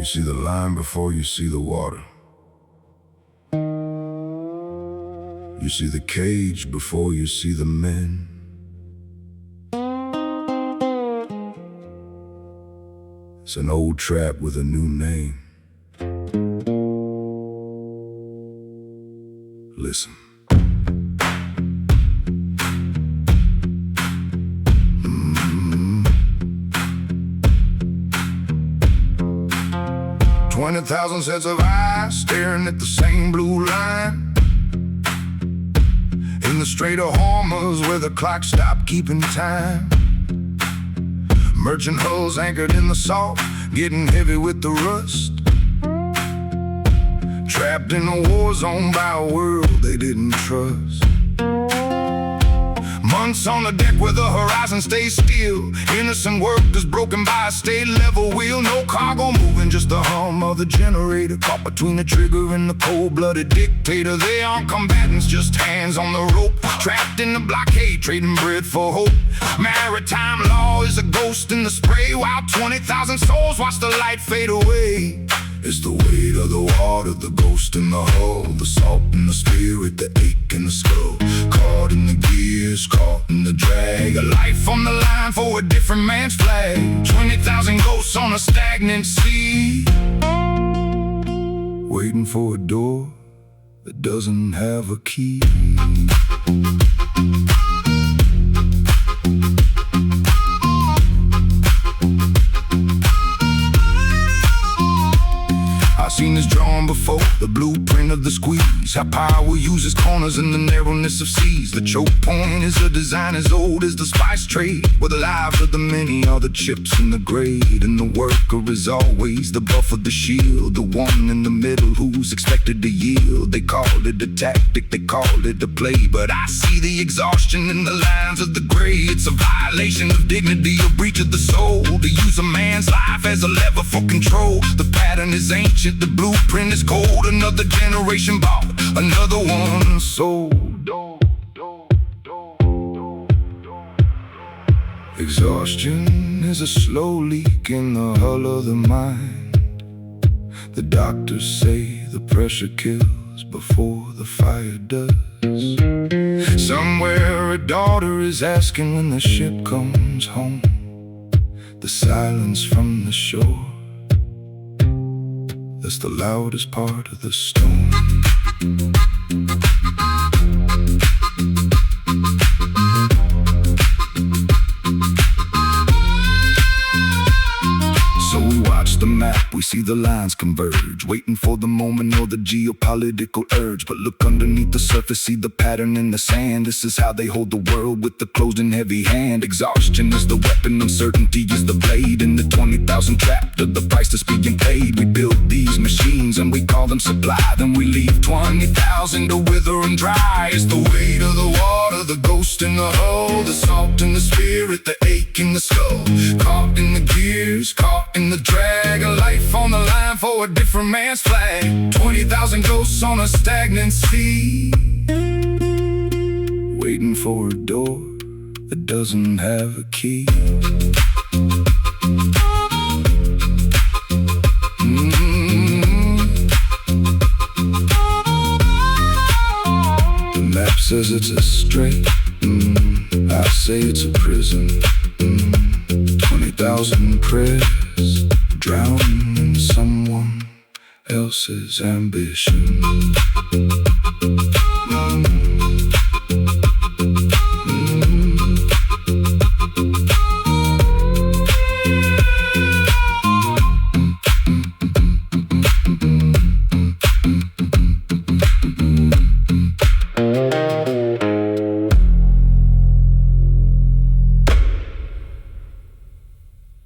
You see the line before you see the water. You see the cage before you see the men. It's an old trap with a new name. Listen. 20,000 sets of eyes staring at the same blue line. In the Strait of Hormuz where the clock stopped keeping time. Merchant hulls anchored in the salt, getting heavy with the rust. Trapped in a war zone by a world they didn't trust. Months on the deck where the horizon stays still. Innocent workers broken by a state-level wheel. No cargo moving, just the hum of the generator. Caught between the trigger and the cold-blooded dictator. They aren't combatants, just hands on the rope. Trapped in the blockade, trading bread for hope. Maritime law is a ghost in the spray, while 20,000 souls watch the light fade away. It's the weight of the water, the ghost in the hull, the salt in the spirit, the ache in the skull. Caught in the gears, caught in the drag. A life on the line for a different man's flag. 20,000 ghosts on a stagnant sea, waiting for a door that doesn't have a key. Seen this drawn before, the blueprint of the squeeze. How power uses corners in the narrowness of seas. The choke point is a design as old as the spice trade, where the lives of the many are the chips in the grade. And the worker is always the buff of the shield, the one in the middle who's expected to yield. They called it a tactic, they called it a play, but I see the exhaustion in the lines of the gray. It's a violation of dignity, a breach of the soul, to use a man's life as a lever for control. The pattern is ancient, the blueprint is cold. Another generation bought, another one sold. Exhaustion is a slow leak in the hull of the mind. The doctors say the pressure kills before the fire does. Somewhere a daughter is asking when the ship comes home. The silence from the shore, that's the loudest part of the storm. So we watch the map, we see the lines converge, waiting for the moment or the geopolitical urge. But look underneath the surface, see the pattern in the sand. This is how they hold the world with the closed and heavy hand. Exhaustion is the weapon, uncertainty is the blade. And the 20,000 trapped are the price that's being paid. We build these machines and we call them supply, then we leave 20,000 to wither and dry. It's the weight of the water, the ghost in the hull, the salt in the spirit, the ache in the skull. Caught in the gears, caught in the drag. A life on the line for a different man's flag. 20,000 ghosts on a stagnant sea, waiting for a door that doesn't have a key. The map says it's a strait, I say it's a prison. 20,000 prayers drowning in someone else's ambition.